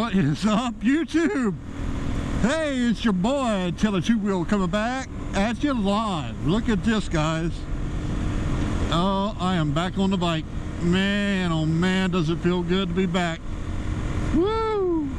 What is up, YouTube? Hey, it's your boy, Taylor Two Wheel, coming back at you live. Look at this, guys. Oh, I am back on the bike. Man, oh man, does it feel good to be back. Woo!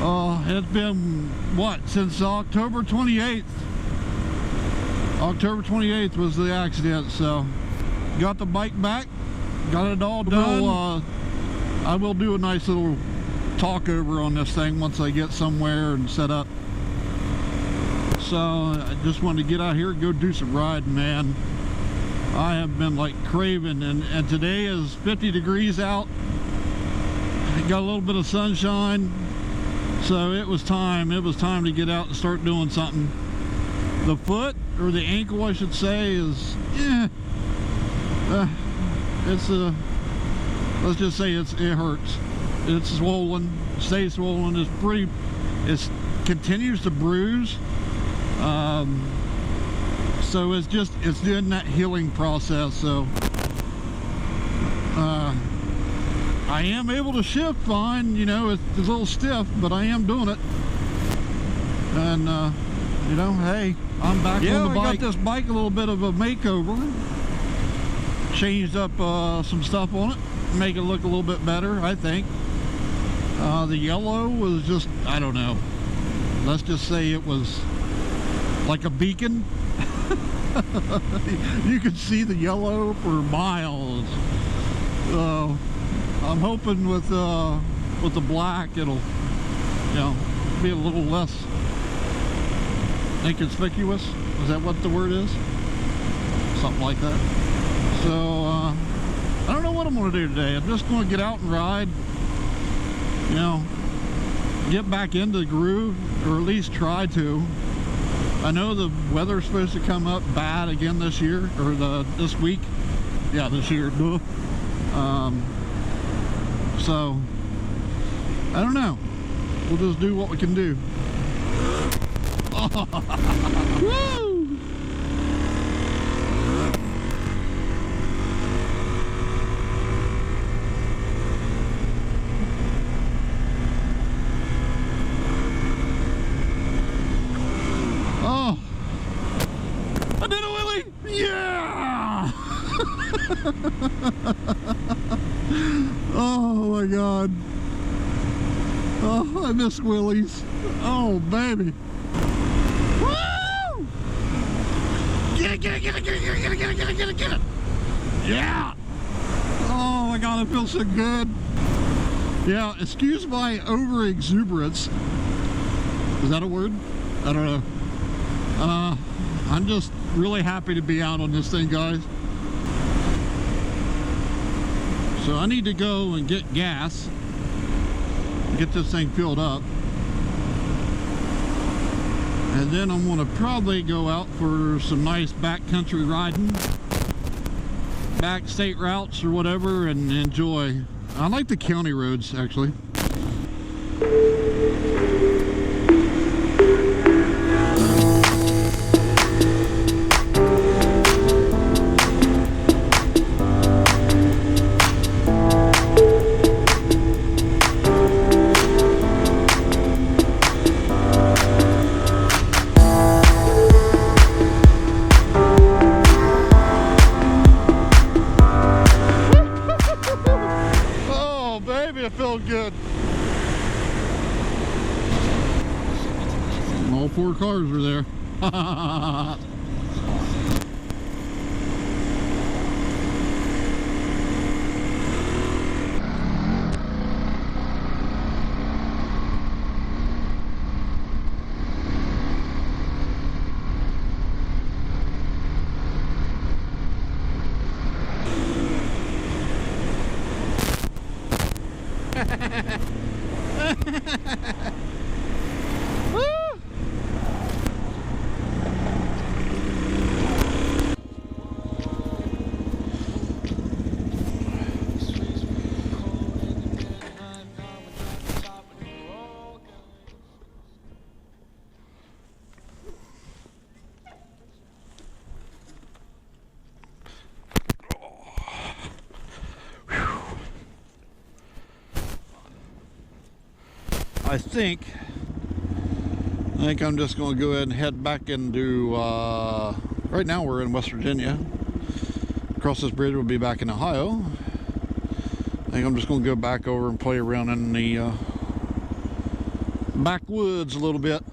Oh, it's been, what, since October 28th. October 28th was the accident, so got the bike back, got it all done. I will do a nice little talk over on this thing once I get somewhere and set up. So I just wanted to get out here and go do some riding, man. I have been like craving, and today is 50 degrees out. Got a little bit of sunshine, so it was time to get out and start doing something. The foot, or the ankle I should say, is let's just say it hurts. It's swollen, stays swollen. It continues to bruise. So it's doing that healing process. So I am able to shift fine. You know, it's a little stiff, but I am doing it. And you know, hey, I'm back on the bike. I got this bike a little bit of a makeover. Changed up some stuff on it, make it look a little bit better, I think. The yellow was just, I don't know, let's just say it was like a beacon. You could see the yellow for miles. So I'm hoping with the black it'll, you know, be a little less inconspicuous. Is that what the word is? Something like that. So I don't know what I'm going to do today. I'm just going to get out and ride, you know, get back into the groove, or at least try to. I know the weather's supposed to come up bad again this year, or this week. Yeah, this year. So I don't know. We'll just do what we can do. Woo! Oh my God. Oh, I miss wheelies. Oh baby. Woo! Get it, get it, get it, get it, get it, get it, get it, get it, get it, get it. Yeah. Oh my God, it feels so good. Yeah, excuse my over exuberance. Is that a word? I don't know. I'm just really happy to be out on this thing, guys. So I need to go and get gas, get this thing filled up, and then I'm going to probably go out for some nice backcountry riding, back state routes or whatever, and enjoy. I like the county roads, actually. It felt good. All four cars were there. I think I'm just going to go ahead and head back into, right now we're in West Virginia. Across this bridge we'll be back in Ohio. I think I'm just going to go back over and play around in the backwoods a little bit.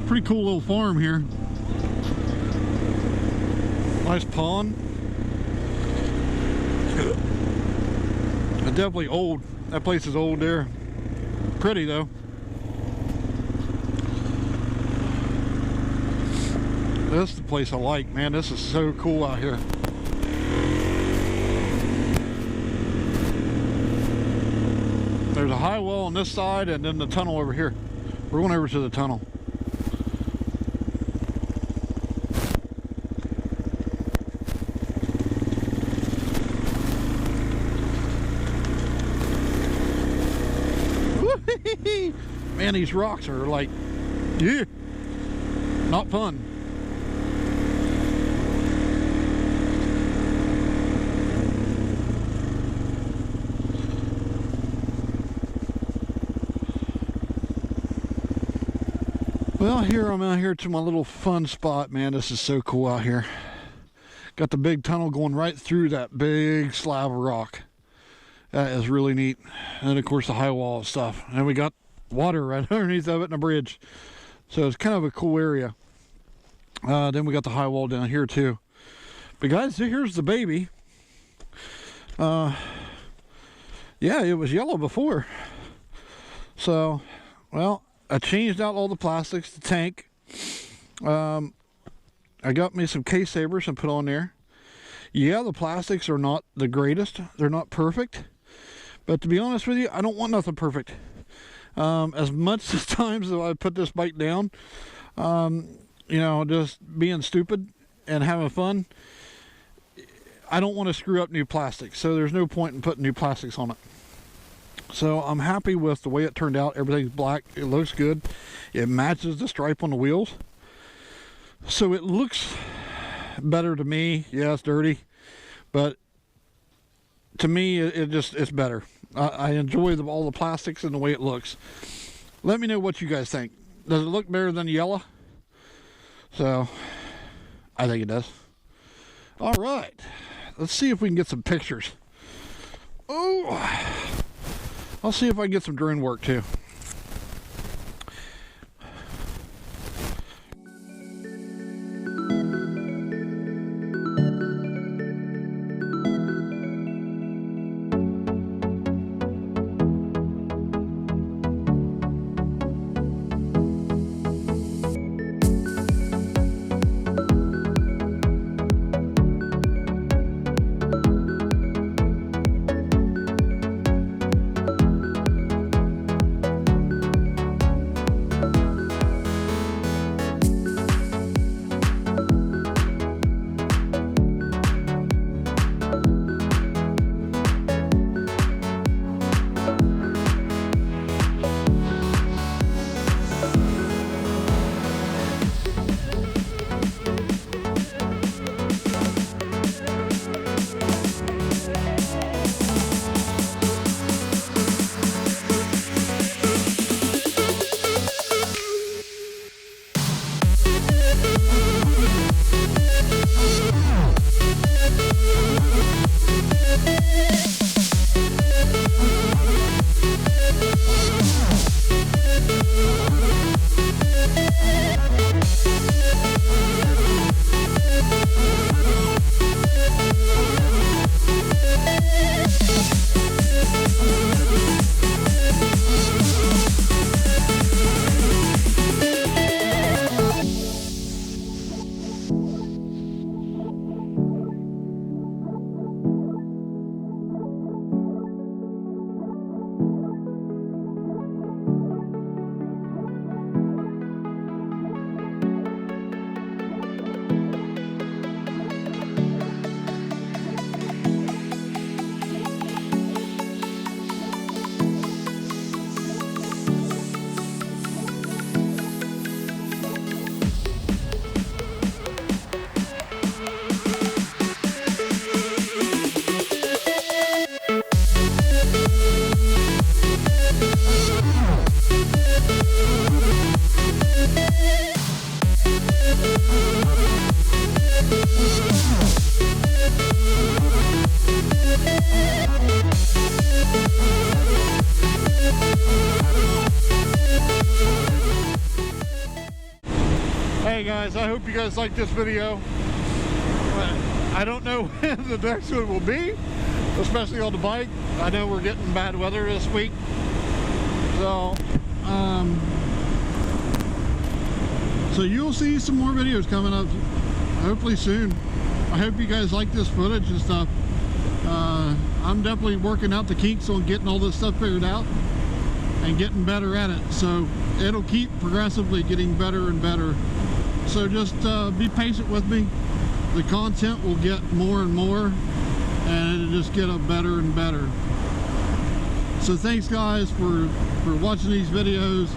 Pretty cool little farm here. Nice pond. Definitely old. That place is old there. Pretty though. This is the place I like, man. This is so cool out here. There's a high wall on this side and then the tunnel over here. We're going over to the tunnel. Man, these rocks are like, yeah, not fun. Well, here I'm out here to my little fun spot, man. This is so cool out here. Got the big tunnel going right through that big slab of rock. That is really neat. And of course the high wall and stuff. And we got water right underneath of it in a bridge. So it's kind of a cool area. Then we got the high wall down here too. But guys, here's the baby. Yeah, it was yellow before. So, well, I changed out all the plastics, the tank. I got me some case savers and put on there. Yeah, the plastics are not the greatest. They're not perfect. But to be honest with you, I don't want nothing perfect. As much as times that I put this bike down, you know, just being stupid and having fun, I don't want to screw up new plastics. So there's no point in putting new plastics on it. So I'm happy with the way it turned out. Everything's black. It looks good. It matches the stripe on the wheels. So it looks better to me. Yeah, it's dirty, but to me it's better. I enjoy all the plastics and the way it looks. Let me know what you guys think. Does it look better than yellow? So I think it does. All right, let's see if we can get some pictures. Oh, I'll see if I can get some drone work too. Hey guys, I hope you guys like this video. I don't know when the next one will be, especially on the bike. I know we're getting bad weather this week, so so you'll see some more videos coming up hopefully soon. I hope you guys like this footage and stuff. I'm definitely working out the kinks on getting all this stuff figured out and getting better at it, so it'll keep progressively getting better and better. So just be patient with me. The content will get more and more, and it'll just get better and better. So thanks guys for watching these videos,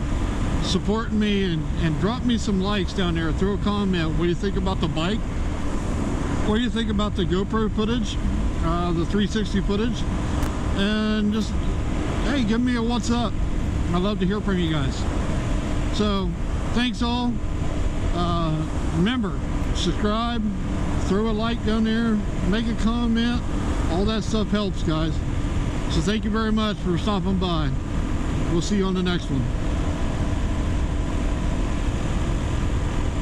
supporting me, and drop me some likes down there. Throw a comment. What do you think about the bike? What do you think about the GoPro footage, the 360 footage? And just, hey, give me a what's up. I love to hear from you guys. So thanks all. Remember, subscribe, throw a like down there, make a comment. All that stuff helps, guys. So thank you very much for stopping by. We'll see you on the next one.